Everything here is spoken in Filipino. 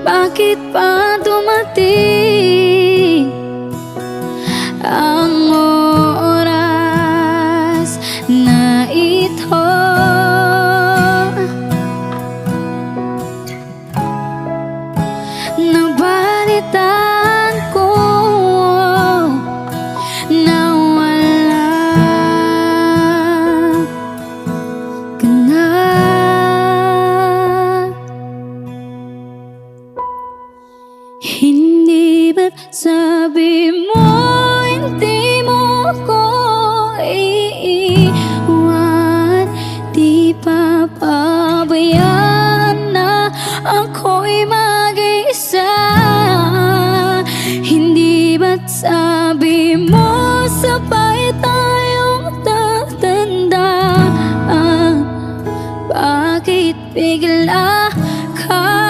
Bakit pa dumating ang oras na ito? Nabalitaan ko na wala ka na. Hindi ba't sabi mo hindi mo ko iiwan? Di pa pabayaan na ako'y mag-isa. Hindi ba't sabi mo sabay tayong tatandaan? Bakit bigla ka